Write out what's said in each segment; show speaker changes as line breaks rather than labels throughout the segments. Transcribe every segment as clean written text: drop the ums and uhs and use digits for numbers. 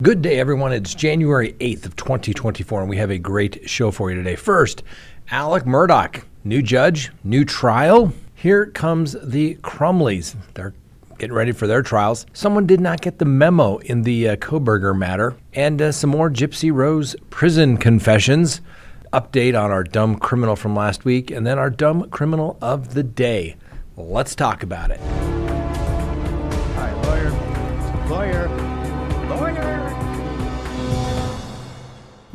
Good day, everyone. It's January 8th of 2024, and we have a great show for you today. First, Alec Murdaugh, new judge, new trial. Here comes the Crumleys. They're getting ready for their trials. Someone did not get the memo in the Kohberger matter, and some more Gypsy Rose prison confessions. Update on our dumb criminal from last week, and then our dumb criminal of the day. Let's talk about it.
Hi, lawyer.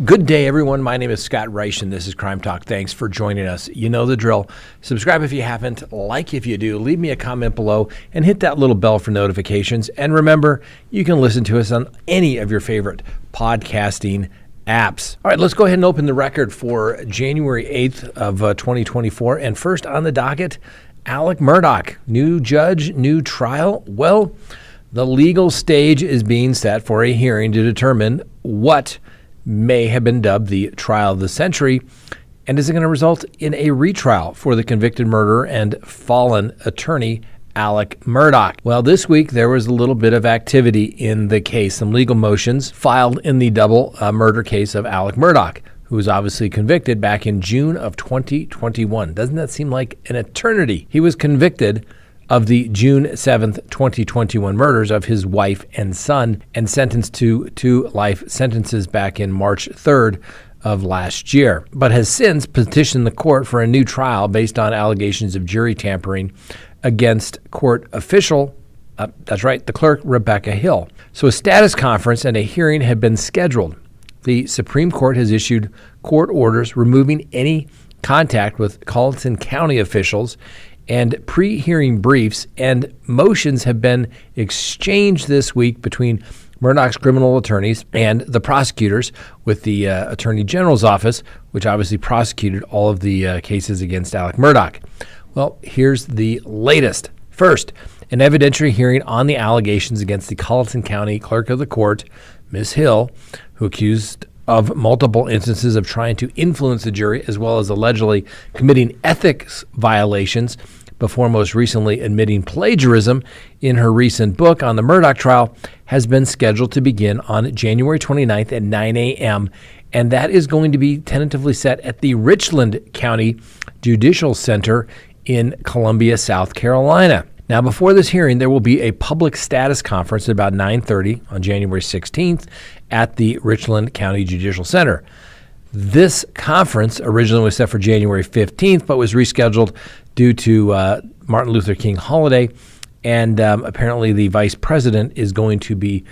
Good day, everyone. My name is Scott Reich, and this is CrimeTalk. Thanks for joining us. You know the drill. Subscribe if you haven't, like if you do, leave me a comment below, and hit that little bell for notifications. And remember, you can listen to us on any of your favorite podcasting apps. All right, let's go ahead and open the record for January 8th of 2024. And first on the docket, Alec Murdaugh, new judge, new trial. Well, the legal stage is being set for a hearing to determine what may have been dubbed the trial of the century, and is it going to result in a retrial for the convicted murderer and fallen attorney Alec Murdaugh? Well, this week there was a little bit of activity in the case, some legal motions filed in the double murder case of Alec Murdaugh, who was obviously convicted back in June of 2021. Doesn't that seem like an eternity? He was convicted of the June 7th, 2021 murders of his wife and son, and sentenced to 2 life sentences back in March 3rd of last year, but has since petitioned the court for a new trial based on allegations of jury tampering against court official, that's right, the clerk Rebecca Hill. So a status conference and a hearing have been scheduled. The Supreme Court has issued court orders removing any contact with Colleton County officials, and pre-hearing briefs and motions have been exchanged this week between Murdaugh's criminal attorneys and the prosecutors, with the Attorney General's office, which obviously prosecuted all of the cases against Alec Murdaugh. Well, here's the latest. First, an evidentiary hearing on the allegations against the Colleton County Clerk of the Court, Ms. Hill, who accused of multiple instances of trying to influence the jury, as well as allegedly committing ethics violations, before most recently admitting plagiarism in her recent book on the Murdaugh trial, has been scheduled to begin on January 29th at 9 a.m., and that is going to be tentatively set at the Richland County Judicial Center in Columbia, South Carolina. Now, before this hearing, there will be a public status conference at about 9:30 on January 16th at the Richland County Judicial Center. This conference originally was set for January 15th, but was rescheduled due to Martin Luther King holiday, and apparently the vice president is going to be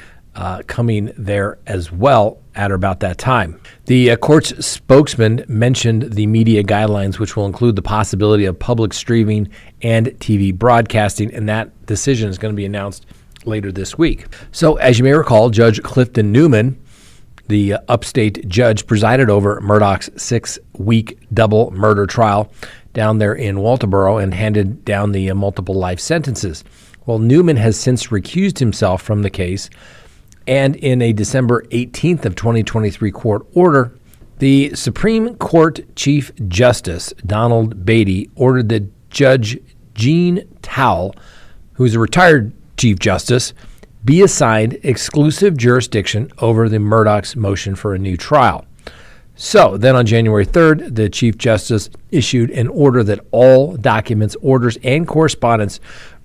coming there as well at or about that time. The court's spokesman mentioned the media guidelines, which will include the possibility of public streaming and TV broadcasting, and that decision is going to be announced later this week. So, as you may recall, Judge Clifton Newman, the upstate judge, presided over Murdaugh's 6-week double murder trial down there in Walterboro and handed down the multiple life sentences. Well, Newman has since recused himself from the case, and in a December 18th of 2023 court order, the Supreme Court Chief Justice Donald Beatty ordered that Judge Jean Towle, who's a retired Chief Justice, be assigned exclusive jurisdiction over the Murdaugh's motion for a new trial. So then on January 3rd, the Chief Justice issued an order that all documents, orders, and correspondence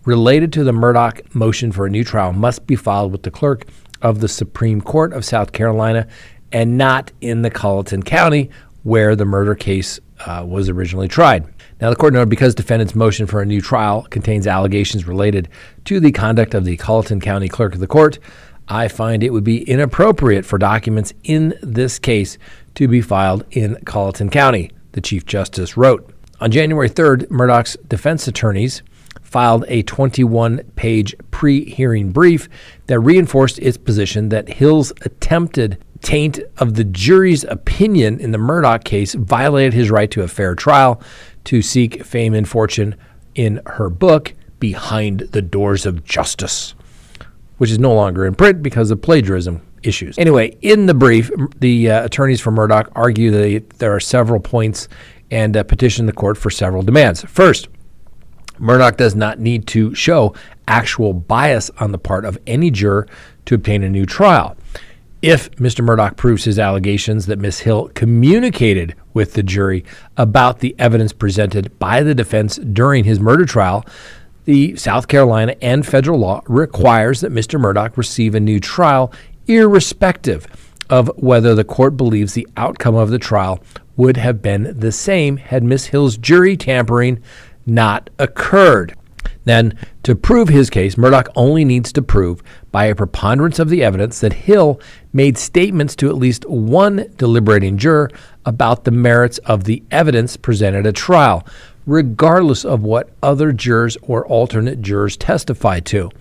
related to the Murdaugh motion for a new trial must be filed with the clerk of the Supreme Court of South Carolina and not in the Colleton County where the murder case was originally tried. Now, the court noted because defendant's motion for a new trial contains allegations related to the conduct of the Colleton County Clerk of the Court, I find it would be inappropriate for documents in this case to be filed in Colleton County, the Chief Justice wrote. On January 3rd, Murdaugh's defense attorneys filed a 21-page pre-hearing brief that reinforced its position that Hill's attempted taint of the jury's opinion in the Murdaugh case violated his right to a fair trial to seek fame and fortune in her book, Behind the Doors of Justice, which is no longer in print because of plagiarism issues. Anyway, in the brief, the attorneys for Murdaugh argue that there are several points and petition the court for several demands. First, Murdaugh does not need to show actual bias on the part of any juror to obtain a new trial. If Mr. Murdaugh proves his allegations that Ms. Hill communicated with the jury about the evidence presented by the defense during his murder trial, the South Carolina and federal law requires that Mr. Murdaugh receive a new trial, irrespective of whether the court believes the outcome of the trial would have been the same had Ms. Hill's jury tampering not occurred. Then, to prove his case, Murdaugh only needs to prove by a preponderance of the evidence that Hill made statements to at least one deliberating juror about the merits of the evidence presented at trial, regardless of what other jurors or alternate jurors testified to.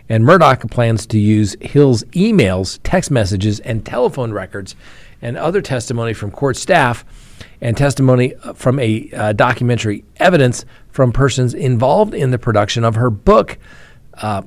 And Murdaugh plans to use Hill's emails, text messages, and telephone records and other testimony from court staff and testimony from a documentary evidence from persons involved in the production of her book,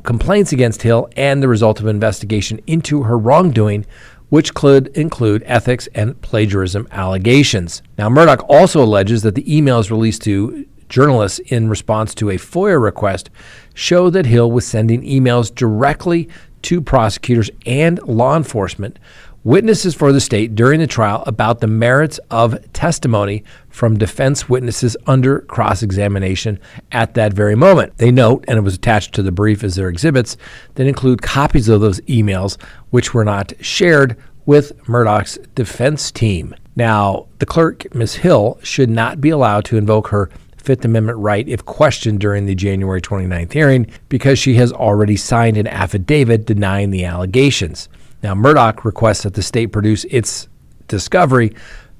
Complaints Against Hill, and the result of investigation into her wrongdoing, which could include ethics and plagiarism allegations. Now, Murdaugh also alleges that the emails released to journalists in response to a FOIA request show that Hill was sending emails directly to prosecutors and law enforcement, witnesses for the state during the trial, about the merits of testimony from defense witnesses under cross-examination at that very moment. They note, and it was attached to the brief as their exhibits, that include copies of those emails, which were not shared with Murdaugh's defense team. Now, the clerk, Ms. Hill, should not be allowed to invoke her Fifth Amendment right if questioned during the January 29th hearing, because she has already signed an affidavit denying the allegations. Now, Murdaugh requests that the state produce its discovery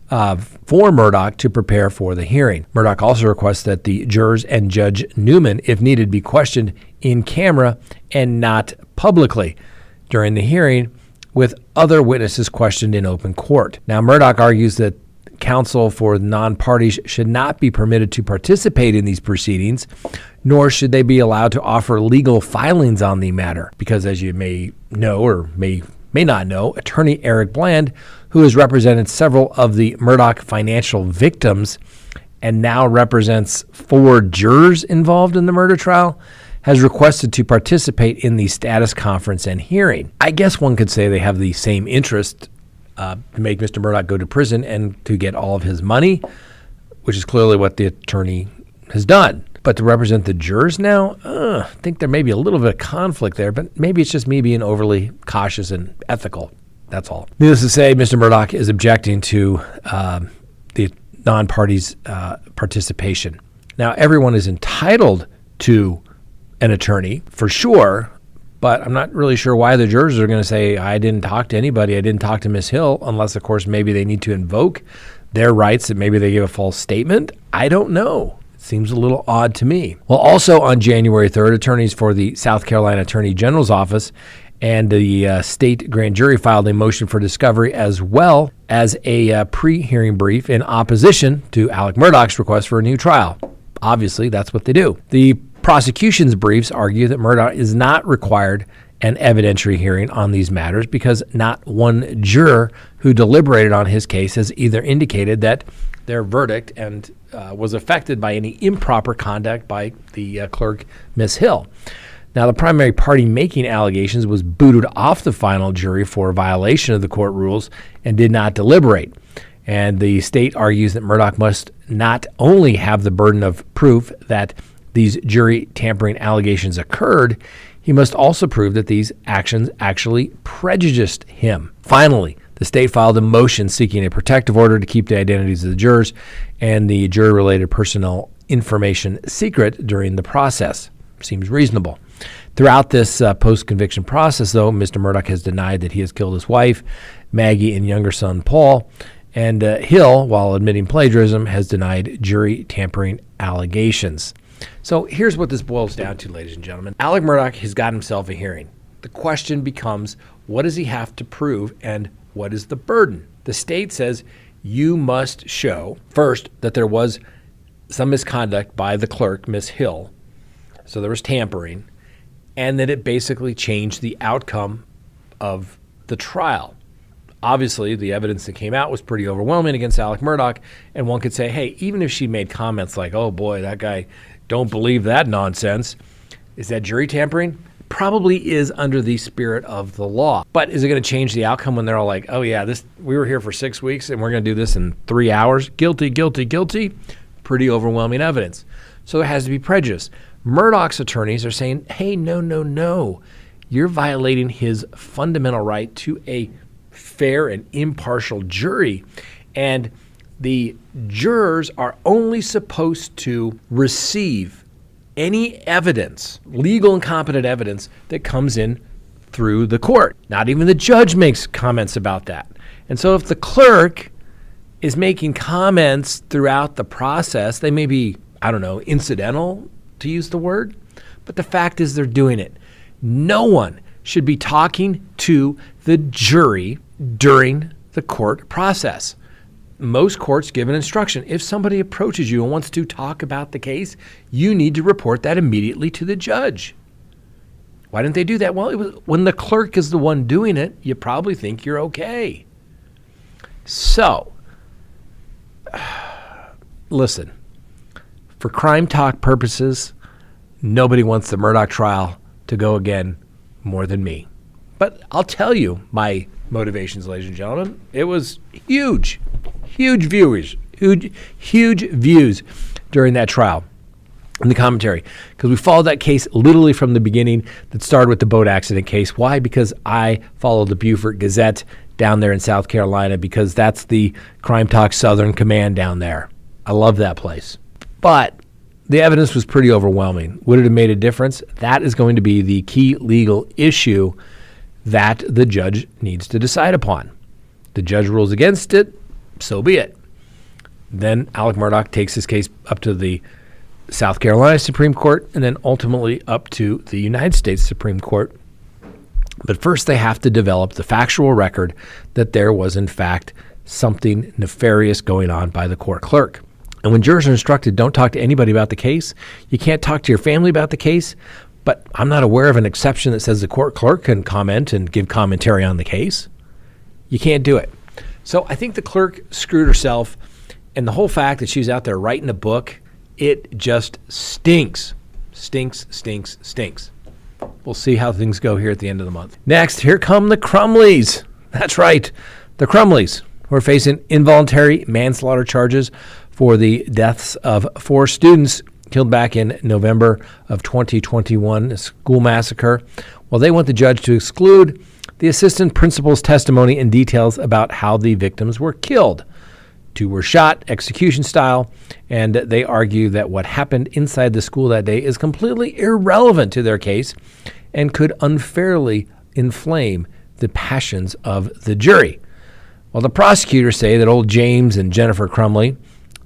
for Murdaugh to prepare for the hearing. Murdaugh also requests that the jurors and Judge Newman, if needed, be questioned in camera and not publicly during the hearing, with other witnesses questioned in open court. Now, Murdaugh argues that counsel for non-parties should not be permitted to participate in these proceedings, nor should they be allowed to offer legal filings on the matter, because, as you may know or may not know, attorney Eric Bland, who has represented several of the Murdaugh financial victims and now represents 4 jurors involved in the murder trial, has requested to participate in the status conference and hearing. I guess one could say they have the same interest to make Mr. Murdaugh go to prison and to get all of his money, which is clearly what the attorney has done. But to represent the jurors now, I think there may be a little bit of conflict there, but maybe it's just me being overly cautious and ethical. That's all. Needless to say, Mr. Murdaugh is objecting to the non-parties' participation. Now, everyone is entitled to an attorney, for sure, but I'm not really sure why the jurors are going to say, I didn't talk to anybody, I didn't talk to Ms. Hill, unless, of course, maybe they need to invoke their rights, that maybe they gave a false statement. I don't know. It seems a little odd to me. Well, also on January 3rd, attorneys for the South Carolina Attorney General's office and the state grand jury filed a motion for discovery, as well as a pre-hearing brief in opposition to Alec Murdaugh's request for a new trial. Obviously, that's what they do. The prosecution's briefs argue that Murdaugh is not required an evidentiary hearing on these matters because not one juror who deliberated on his case has either indicated that their verdict and was affected by any improper conduct by the clerk, Ms. Hill. Now, the primary party making allegations was booted off the final jury for violation of the court rules and did not deliberate. And the state argues that Murdaugh must not only have the burden of proof that these jury tampering allegations occurred, he must also prove that these actions actually prejudiced him. Finally, the state filed a motion seeking a protective order to keep the identities of the jurors and the jury-related personal information secret during the process. Seems reasonable. Throughout this post-conviction process, though, Mr. Murdaugh has denied that he has killed his wife, Maggie, and younger son, Paul. And Hill, while admitting plagiarism, has denied jury tampering allegations. So here's what this boils down to, ladies and gentlemen. Alec Murdaugh has got himself a hearing. The question becomes, what does he have to prove and what is the burden? The state says you must show, first, that there was some misconduct by the clerk, Ms. Hill, so there was tampering, and that it basically changed the outcome of the trial. Obviously, the evidence that came out was pretty overwhelming against Alec Murdaugh, and one could say, hey, even if she made comments like, oh boy, that guy, don't believe that nonsense, is that jury tampering? probably is under the spirit of the law. But is it going to change the outcome when they're all like, oh yeah, we were here for 6 weeks and we're going to do this in 3 hours? Guilty, guilty, guilty. Pretty overwhelming evidence. So there has to be prejudice. Murdaugh's attorneys are saying, hey, no. You're violating his fundamental right to a fair and impartial jury. And the jurors are only supposed to receive any evidence, legal and competent evidence, that comes in through the court. Not even the judge makes comments about that. And so if the clerk is making comments throughout the process, they may be, incidental, to use the word, but the fact is they're doing it. No one should be talking to the jury during the court process. Most courts give an instruction. If somebody approaches you and wants to talk about the case, you need to report that immediately to the judge. Why didn't they do that? Well, when the clerk is the one doing it, you probably think you're okay. So, listen, for CrimeTalk purposes, nobody wants the Murdaugh trial to go again more than me. But I'll tell you my motivations, ladies and gentlemen. It was huge views during that trial in the commentary, because we followed that case literally from the beginning. That started with the boat accident case. Why? Because I followed the Beaufort Gazette down there in South Carolina, because that's the CrimeTalk Southern Command down there. I love that place. But the evidence was pretty overwhelming. Would it have made a difference? That is going to be the key legal issue that the judge needs to decide upon. The judge rules against it, so be it. Then Alec Murdaugh takes his case up to the South Carolina Supreme Court and then ultimately up to the United States Supreme Court. But first they have to develop the factual record that there was in fact something nefarious going on by the court clerk. And when jurors are instructed, don't talk to anybody about the case, you can't talk to your family about the case, but I'm not aware of an exception that says the court clerk can comment and give commentary on the case. You can't do it. So I think the clerk screwed herself, and the whole fact that she's out there writing a book, it just stinks. Stinks. We'll see how things go here at the end of the month. Next, here come the Crumleys. That's right, the Crumleys, who are facing involuntary manslaughter charges for the deaths of 4 students killed back in November of 2021, a school massacre. Well, they want the judge to exclude the assistant principal's testimony and details about how the victims were killed. 2 were shot, execution style, and they argue that what happened inside the school that day is completely irrelevant to their case and could unfairly inflame the passions of the jury. Well, the prosecutors say that old James and Jennifer Crumley,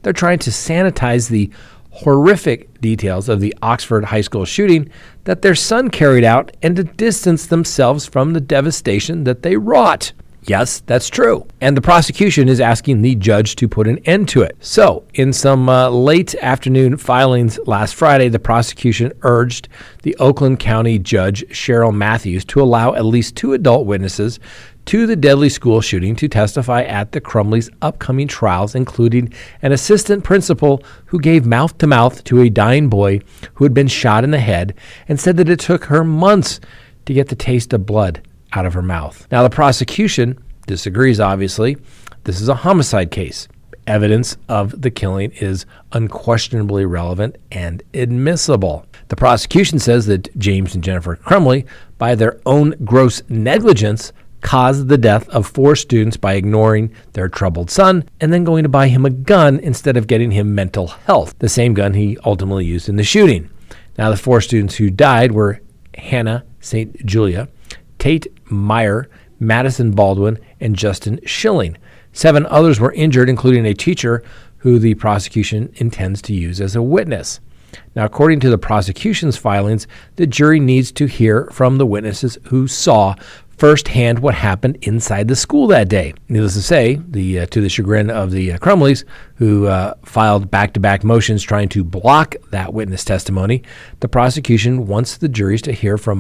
they're trying to sanitize the horrific details of the Oxford High School shooting that their son carried out and to distance themselves from the devastation that they wrought. Yes, that's true. And the prosecution is asking the judge to put an end to it. So, in some late afternoon filings last Friday, the prosecution urged the Oakland County Judge Cheryl Matthews to allow at least 2 adult witnesses to the deadly school shooting to testify at the Crumleys' upcoming trials, including an assistant principal who gave mouth-to-mouth to a dying boy who had been shot in the head and said that it took her months to get the taste of blood out of her mouth. Now, the prosecution disagrees, obviously. This is a homicide case. Evidence of the killing is unquestionably relevant and admissible. The prosecution says that James and Jennifer Crumley, by their own gross negligence, caused the death of 4 students by ignoring their troubled son and then going to buy him a gun instead of getting him mental health, the same gun he ultimately used in the shooting. Now, the 4 students who died were Hannah St. Julia, Tate Meyer, Madison Baldwin, and Justin Schilling. 7 others were injured, including a teacher who the prosecution intends to use as a witness. Now, according to the prosecution's filings, the jury needs to hear from the witnesses who saw firsthand what happened inside the school that day. Needless to say, to the chagrin of the Crumleys, who filed back-to-back motions trying to block that witness testimony, the prosecution wants the juries to hear from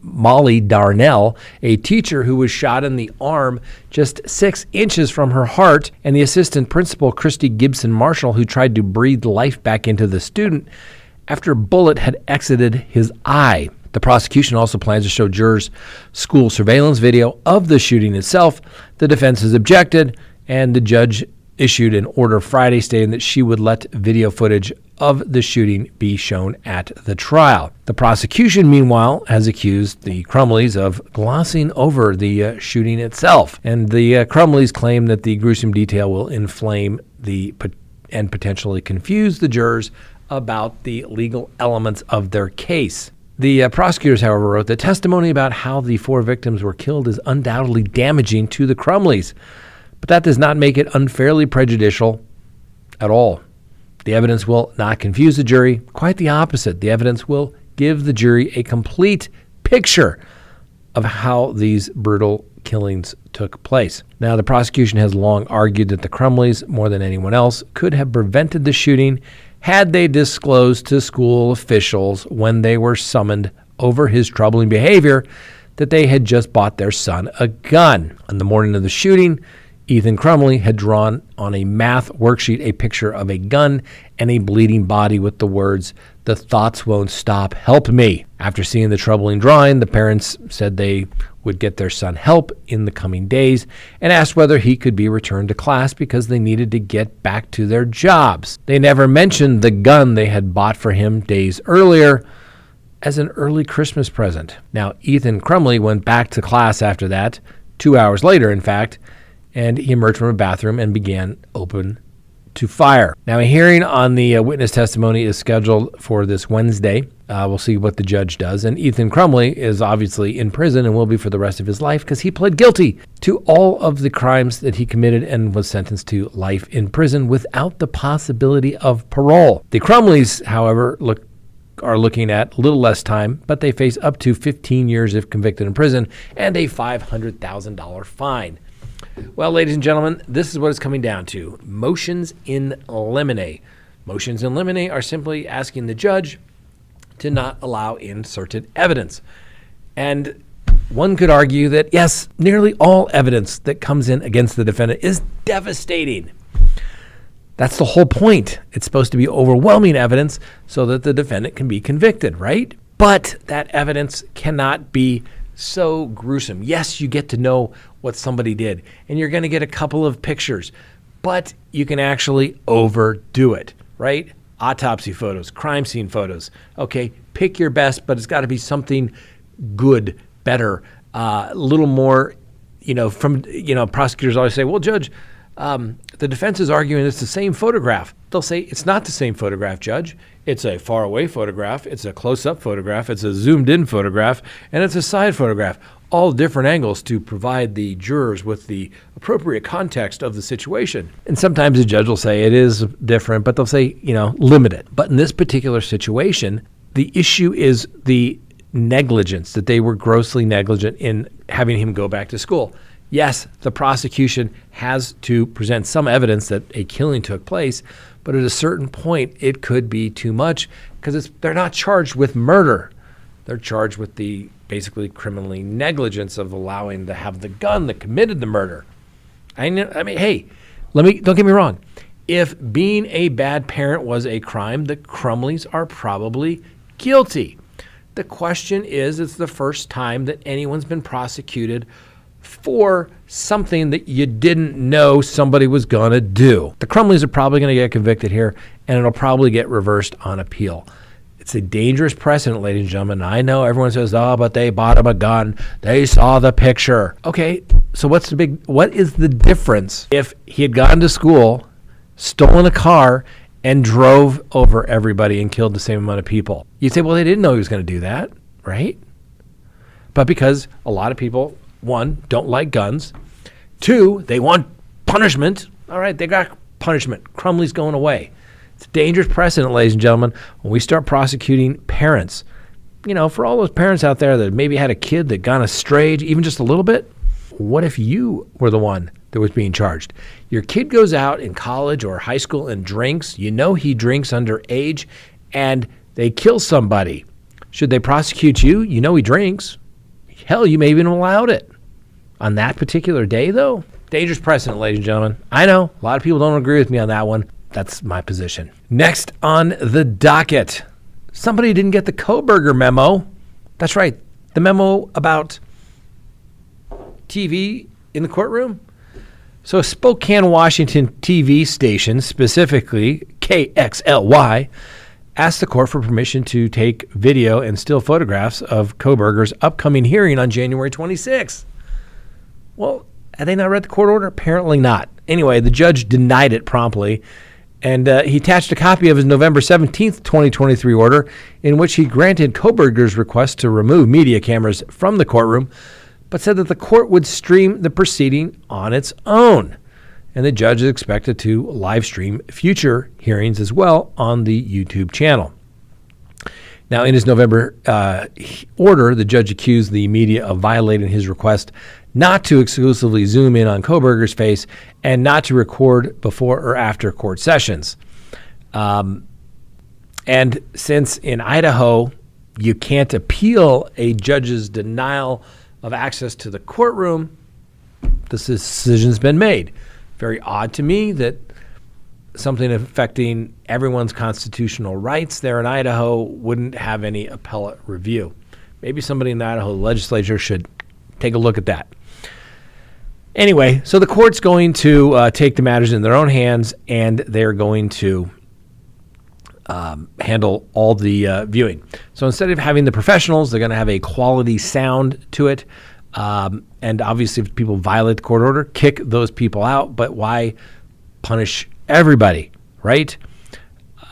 Molly Darnell, a teacher who was shot in the arm just 6 inches from her heart, and the assistant principal, Christy Gibson Marshall, who tried to breathe life back into the student after a bullet had exited his eye. The prosecution also plans to show jurors school surveillance video of the shooting itself. The defense has objected, and the judge issued an order Friday stating that she would let video footage of the shooting be shown at the trial. The prosecution, meanwhile, has accused the Crumleys of glossing over the shooting itself. And the Crumleys claim that the gruesome detail will inflame and potentially confuse the jurors about the legal elements of their case. The prosecutors, however, wrote that testimony about how the 4 victims were killed is undoubtedly damaging to the Crumleys, but that does not make it unfairly prejudicial at all. The evidence will not confuse the jury. Quite the opposite. The evidence will give the jury a complete picture of how these brutal killings took place. Now, the prosecution has long argued that the Crumleys, more than anyone else, could have prevented the shooting had they disclosed to school officials when they were summoned over his troubling behavior that they had just bought their son a gun. On the morning of the shooting, Ethan Crumley had drawn on a math worksheet a picture of a gun and a bleeding body with the words, "The thoughts won't stop, help me." After seeing the troubling drawing, the parents said they would get their son help in the coming days and asked whether he could be returned to class because they needed to get back to their jobs. They never mentioned the gun they had bought for him days earlier as an early Christmas present. Now, Ethan Crumley went back to class after that, 2 hours later, in fact, and he emerged from a bathroom and began open to fire. Now, a hearing on the witness testimony is scheduled for this Wednesday. We'll see what the judge does. And Ethan Crumley is obviously in prison and will be for the rest of his life because he pled guilty to all of the crimes that he committed and was sentenced to life in prison without the possibility of parole. The Crumleys, however, are looking at a little less time, but they face up to 15 years if convicted in prison and a $500,000 fine. Well, ladies and gentlemen, this is what it's coming down to. Motions in limine. Motions in limine are simply asking the judge to not allow in certain evidence. And one could argue that, yes, nearly all evidence that comes in against the defendant is devastating. That's the whole point. It's supposed to be overwhelming evidence so that the defendant can be convicted, right? But that evidence cannot be so gruesome. Yes, you get to know what somebody did, and you're going to get a couple of pictures, but you can actually overdo it, right? Autopsy photos, crime scene photos. Okay, pick your best, but it's got to be something good, better, a little more, prosecutors always say, well, Judge, the defense is arguing it's the same photograph. They'll say, it's not the same photograph, Judge. It's a far away photograph. It's a close-up photograph. It's a zoomed-in photograph. And it's a side photograph. All different angles to provide the jurors with the appropriate context of the situation. And sometimes the judge will say it is different, but they'll say, limit it. But in this particular situation, the issue is the negligence, that they were grossly negligent in having him go back to school. Yes, the prosecution has to present some evidence that a killing took place, but at a certain point, it could be too much because they're not charged with murder. They're charged with the basically criminally negligence of allowing to have the gun that committed the murder. Hey, don't get me wrong. If being a bad parent was a crime, the Crumleys are probably guilty. The question is, it's the first time that anyone's been prosecuted for something that you didn't know somebody was going to do. The Crumleys are probably going to get convicted here, and it'll probably get reversed on appeal. It's a dangerous precedent, ladies and gentlemen. I know everyone says, but they bought him a gun. They saw the picture. Okay, so what is the difference if he had gone to school, stolen a car, and drove over everybody and killed the same amount of people? You'd say, well, they didn't know he was going to do that, right? But because a lot of people, one, don't like guns. Two, they want punishment. All right, they got punishment. Crumley's going away. It's a dangerous precedent, ladies and gentlemen, when we start prosecuting parents. For all those parents out there that maybe had a kid that gone astray even just a little bit, what if you were the one that was being charged? Your kid goes out in college or high school and drinks. You know he drinks underage, and they kill somebody. Should they prosecute you? You know he drinks. Hell, you may even allowed it. On that particular day, though, dangerous precedent, ladies and gentlemen. I know a lot of people don't agree with me on that one. That's my position. Next on the docket, somebody didn't get the Kohberger memo. That's right. The memo about TV in the courtroom. So a Spokane, Washington TV station, specifically KXLY, asked the court for permission to take video and still photographs of Kohberger's upcoming hearing on January 26th. Well, had they not read the court order? Apparently not. Anyway, the judge denied it promptly, and he attached a copy of his November 17th, 2023 order in which he granted Kohberger's request to remove media cameras from the courtroom, but said that the court would stream the proceeding on its own. And the judge is expected to live stream future hearings as well on the YouTube channel. Now, in his November order, the judge accused the media of violating his request not to exclusively zoom in on Kohberger's face and not to record before or after court sessions. And since in Idaho, you can't appeal a judge's denial of access to the courtroom, this decision's been made. Very odd to me that something affecting everyone's constitutional rights there in Idaho wouldn't have any appellate review. Maybe somebody in the Idaho legislature should take a look at that. Anyway, so the court's going to take the matters in their own hands, and they're going to handle all the viewing. So instead of having the professionals, they're going to have a quality sound to it. And obviously, if people violate the court order, kick those people out. But why punish everybody, right?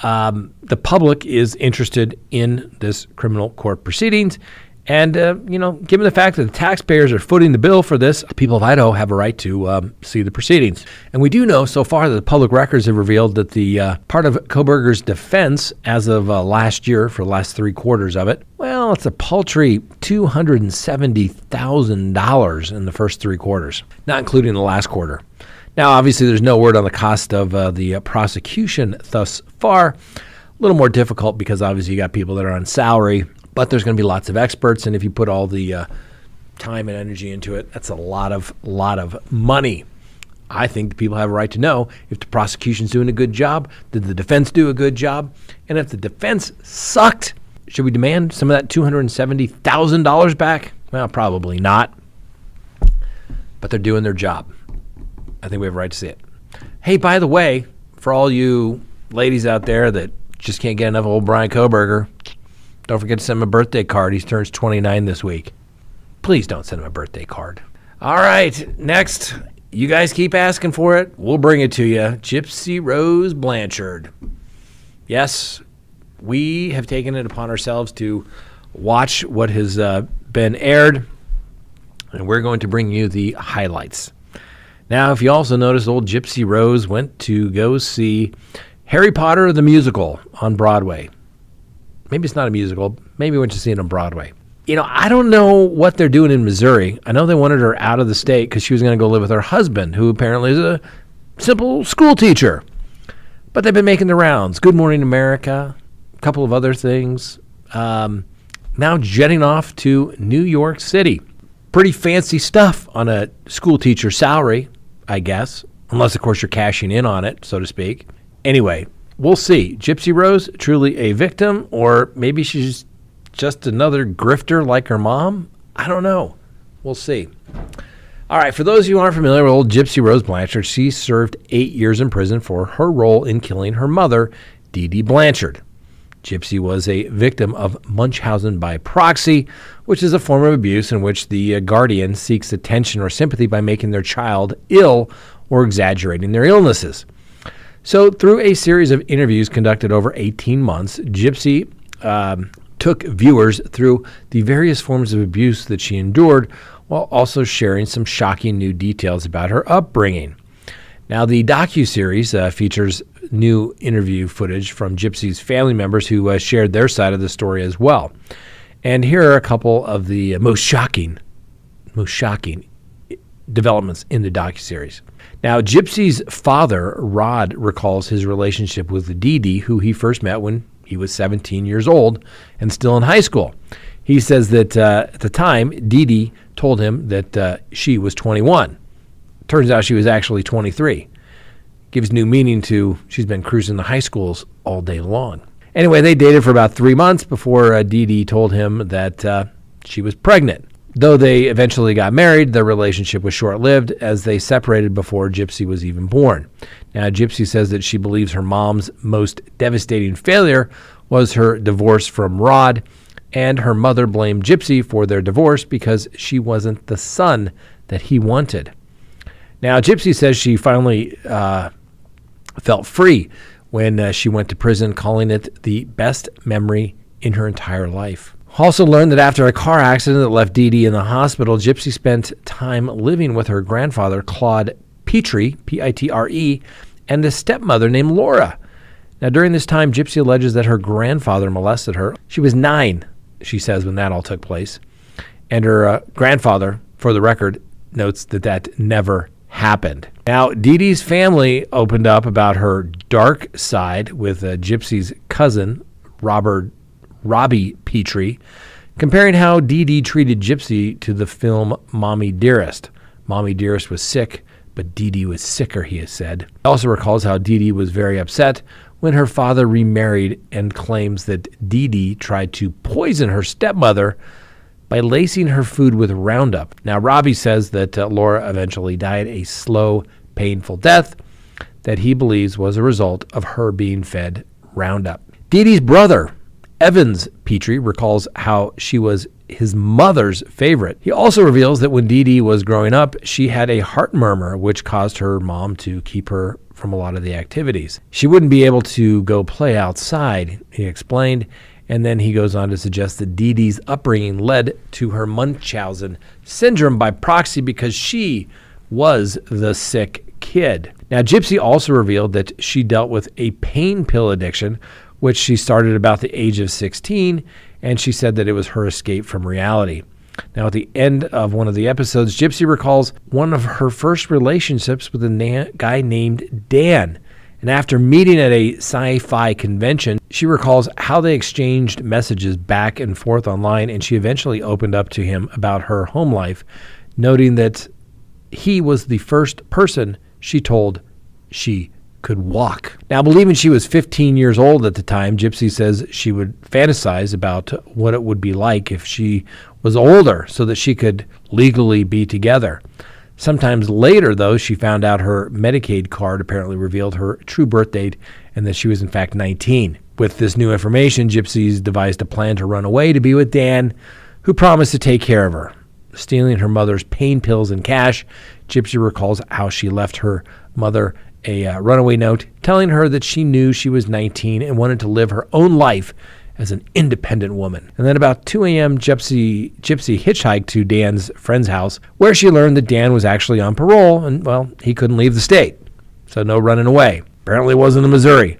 The public is interested in this criminal court proceedings. And, given the fact that the taxpayers are footing the bill for this, people of Idaho have a right to see the proceedings. And we do know so far that the public records have revealed that the part of Kohberger's defense as of last year, for the last 3 quarters of it, well, it's a paltry $270,000 in the first 3 quarters, not including the last quarter. Now, obviously, there's no word on the cost of the prosecution thus far. A little more difficult because obviously you got people that are on salary, but there's going to be lots of experts, and if you put all the time and energy into it, that's a lot of money. I think people have a right to know if the prosecution's doing a good job, did the defense do a good job, and if the defense sucked, should we demand some of that $270,000 back? Well, probably not, but they're doing their job. I think we have a right to see it. Hey, by the way, for all you ladies out there that just can't get enough of old Brian Kohberger, don't forget to send him a birthday card. He turns 29 this week. Please don't send him a birthday card. All right, next. You guys keep asking for it. We'll bring it to you. Gypsy Rose Blanchard. Yes, we have taken it upon ourselves to watch what has been aired, and we're going to bring you the highlights. Now, if you also noticed, old Gypsy Rose went to go see Harry Potter the Musical on Broadway. Maybe it's not a musical. Maybe we went to see it on Broadway. I don't know what they're doing in Missouri. I know they wanted her out of the state because she was going to go live with her husband, who apparently is a simple school teacher. But they've been making the rounds. Good Morning America, a couple of other things. Now jetting off to New York City. Pretty fancy stuff on a school teacher salary, I guess. Unless, of course, you're cashing in on it, so to speak. Anyway, we'll see. Gypsy Rose, truly a victim, or maybe she's just another grifter like her mom? I don't know. We'll see. All right, for those of you who aren't familiar with old Gypsy Rose Blanchard, she served 8 years in prison for her role in killing her mother, Dee Dee Blanchard. Gypsy was a victim of Munchausen by proxy, which is a form of abuse in which the guardian seeks attention or sympathy by making their child ill or exaggerating their illnesses. So through a series of interviews conducted over 18 months, Gypsy took viewers through the various forms of abuse that she endured while also sharing some shocking new details about her upbringing. Now, the docuseries features new interview footage from Gypsy's family members who shared their side of the story as well. And here are a couple of the most shocking developments in the docuseries. Now, Gypsy's father, Rod, recalls his relationship with Dee Dee, who he first met when he was 17 years old and still in high school. He says that at the time, Dee Dee told him that she was 21. Turns out she was actually 23. Gives new meaning to she's been cruising the high schools all day long. Anyway, they dated for about 3 months before Dee Dee told him that she was pregnant. Though they eventually got married, their relationship was short-lived as they separated before Gypsy was even born. Now, Gypsy says that she believes her mom's most devastating failure was her divorce from Rod, and her mother blamed Gypsy for their divorce because she wasn't the son that he wanted. Now, Gypsy says she finally felt free when she went to prison, calling it the best memory in her entire life. Also learned that after a car accident that left Dee Dee in the hospital, Gypsy spent time living with her grandfather, Claude Pitre, P-I-T-R-E, and a stepmother named Laura. Now, during this time, Gypsy alleges that her grandfather molested her. She was 9, she says, when that all took place. And her grandfather, for the record, notes that that never happened. Now, Dee Dee's family opened up about her dark side with Gypsy's cousin, Robbie Petrie, comparing how Dee Dee treated Gypsy to the film Mommy Dearest. Mommy Dearest was sick, but Dee Dee was sicker, he has said. He also recalls how Dee Dee was very upset when her father remarried and claims that Dee Dee tried to poison her stepmother by lacing her food with Roundup. Now, Robbie says that Laura eventually died a slow, painful death that he believes was a result of her being fed Roundup. Dee Dee's brother, Evans Petrie, recalls how she was his mother's favorite. He also reveals that when Dee Dee was growing up, she had a heart murmur, which caused her mom to keep her from a lot of the activities. She wouldn't be able to go play outside, he explained, and then he goes on to suggest that Dee Dee's upbringing led to her Munchausen syndrome by proxy because she was the sick kid. Now, Gypsy also revealed that she dealt with a pain pill addiction, which she started about the age of 16, and she said that it was her escape from reality. Now, at the end of one of the episodes, Gypsy recalls one of her first relationships with a guy named Dan. And after meeting at a sci-fi convention, she recalls how they exchanged messages back and forth online, and she eventually opened up to him about her home life, noting that he was the first person she told she could walk. Now, believing she was 15 years old at the time, Gypsy says she would fantasize about what it would be like if she was older so that she could legally be together. Sometimes later, though, she found out her Medicaid card apparently revealed her true birth date and that she was in fact 19. With this new information, Gypsy's devised a plan to run away to be with Dan, who promised to take care of her. Stealing her mother's pain pills and cash, Gypsy recalls how she left her mother a runaway note telling her that she knew she was 19 and wanted to live her own life as an independent woman. And then about 2 a.m., Gypsy hitchhiked to Dan's friend's house, where she learned that Dan was actually on parole and, well, he couldn't leave the state. So no running away. Apparently it wasn't in Missouri.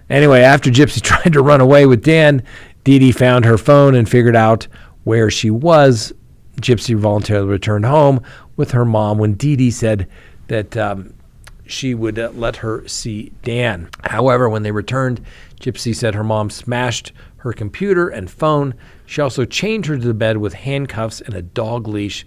Anyway, after Gypsy tried to run away with Dan, Dee Dee found her phone and figured out where she was. Gypsy voluntarily returned home with her mom when Dee Dee said that she would let her see Dan. However, when they returned, Gypsy said her mom smashed her computer and phone. She also chained her to the bed with handcuffs and a dog leash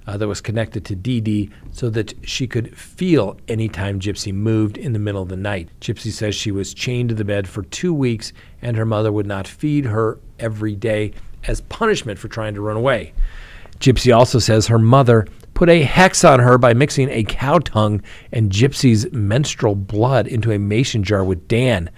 that was connected to Dee Dee so that she could feel anytime Gypsy moved in the middle of the night. Gypsy says she was chained to the bed for 2 weeks and her mother would not feed her every day as punishment for trying to run away. Gypsy also says her mother put a hex on her by mixing a cow tongue and Gypsy's menstrual blood into a mason jar with Dan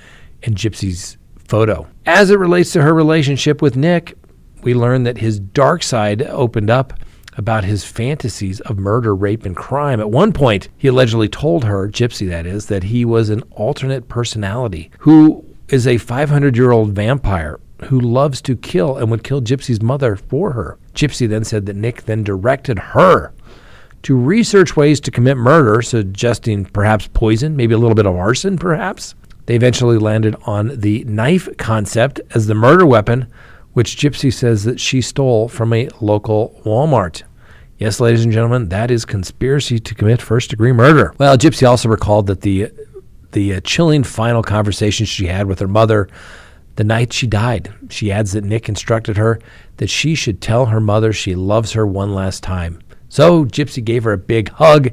and Gypsy's photo. As it relates to her relationship with Nick, we learn that his dark side opened up about his fantasies of murder, rape, and crime. At one point, he allegedly told her, Gypsy that is, that he was an alternate personality who is a 500-year-old vampire who loves to kill and would kill Gypsy's mother for her. Gypsy then said that Nick then directed her to research ways to commit murder, suggesting perhaps poison, maybe a little bit of arson, perhaps. They eventually landed on the knife concept as the murder weapon, which Gypsy says that she stole from a local Walmart. Yes, ladies and gentlemen, that is conspiracy to commit first-degree murder. Well, Gypsy also recalled that the chilling final conversation she had with her mother the night she died. She adds that Nick instructed her that she should tell her mother she loves her one last time. So Gypsy gave her a big hug,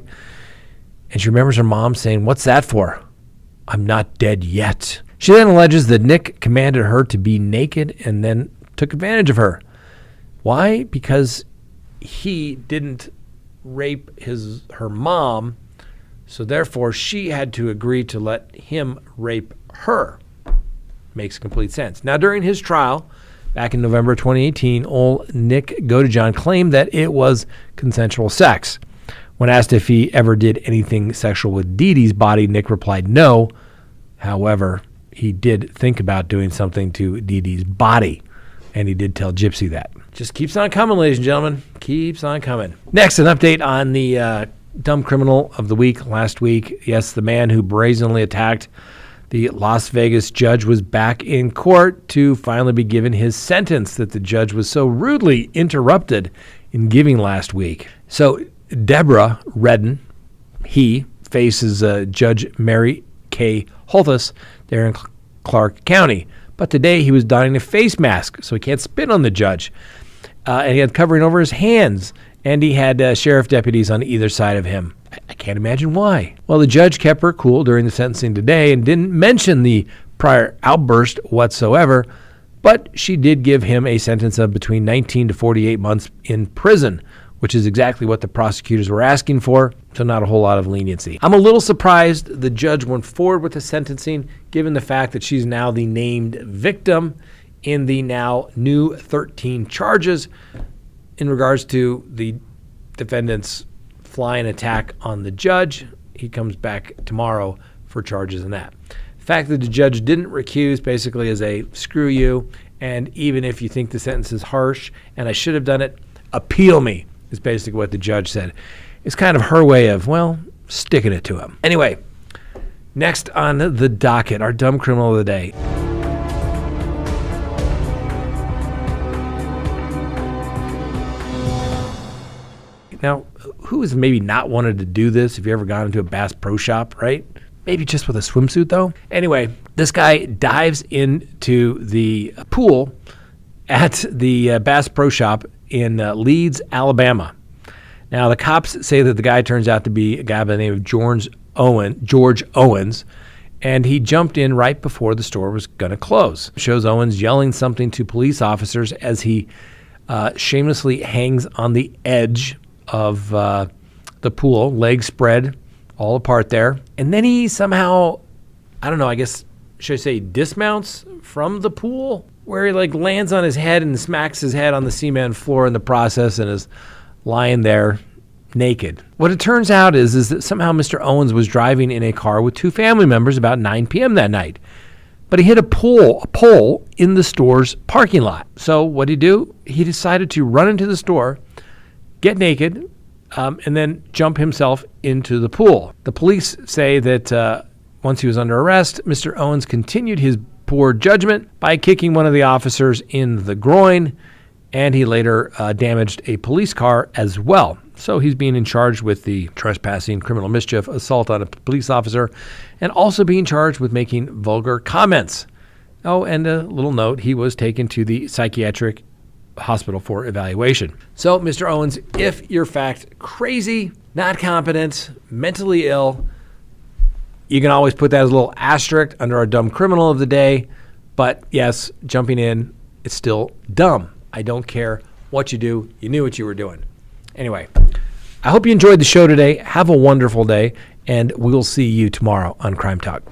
and she remembers her mom saying, "What's that for? I'm not dead yet." She then alleges that Nick commanded her to be naked and then took advantage of her. Why? Because he didn't rape her mom, so therefore she had to agree to let him rape her. Makes complete sense. Now, during his trial back in November 2018, old Nick Godejohn claimed that it was consensual sex. When asked if he ever did anything sexual with Dee Dee's body, Nick replied no. However, he did think about doing something to Dee Dee's body, and he did tell Gypsy that. Just keeps on coming, ladies and gentlemen. Keeps on coming. Next, an update on the dumb criminal of the week last week. Yes, the man who brazenly attacked the Las Vegas judge was back in court to finally be given his sentence that the judge was so rudely interrupted in giving last week. So Deborah Redden, he faces Judge Mary K. Holthus there in Clark County. But today he was donning a face mask, so he can't spit on the judge. And he had covering over his hands, and he had sheriff deputies on either side of him. I can't imagine why. Well, the judge kept her cool during the sentencing today and didn't mention the prior outburst whatsoever, but she did give him a sentence of between 19 to 48 months in prison, which is exactly what the prosecutors were asking for, so not a whole lot of leniency. I'm a little surprised the judge went forward with the sentencing, given the fact that she's now the named victim in the now new 13 charges in regards to the defendant's flying attack on the judge. He comes back tomorrow for charges in that. The fact that the judge didn't recuse basically is a screw you, and even if you think the sentence is harsh and I should have done it, appeal me, is basically what the judge said. It's kind of her way of, well, sticking it to him. Anyway, next on the docket, our dumb criminal of the day. Now, who has maybe not wanted to do this if you ever gone into a Bass Pro Shop, right? Maybe just with a swimsuit, though. Anyway, this guy dives into the pool at the Bass Pro Shop in Leeds, Alabama. Now, the cops say that the guy turns out to be a guy by the name of George Owens, and he jumped in right before the store was going to close. It shows Owens yelling something to police officers as he shamelessly hangs on the edge of the pool, legs spread, all apart there. And then he somehow, I don't know, I guess, should I say dismounts from the pool, where he like lands on his head and smacks his head on the cement floor in the process and is lying there naked. What it turns out is that somehow Mr. Owens was driving in a car with two family members about 9 p.m. that night. But he hit a pole in the store's parking lot. So what did he do? He decided to run into the store, get naked, and then jump himself into the pool. The police say that once he was under arrest, Mr. Owens continued his poor judgment by kicking one of the officers in the groin, and he later damaged a police car as well. So he's being charged with the trespassing, criminal mischief, assault on a police officer, and also being charged with making vulgar comments. Oh, and a little note, he was taken to the psychiatric hospital for evaluation. So, Mr. Owens, if you're fact crazy, not competent, mentally ill, you can always put that as a little asterisk under our dumb criminal of the day. But yes, jumping in, it's still dumb. I don't care what you do. You knew what you were doing. Anyway, I hope you enjoyed the show today. Have a wonderful day, and we'll see you tomorrow on Crime Talk.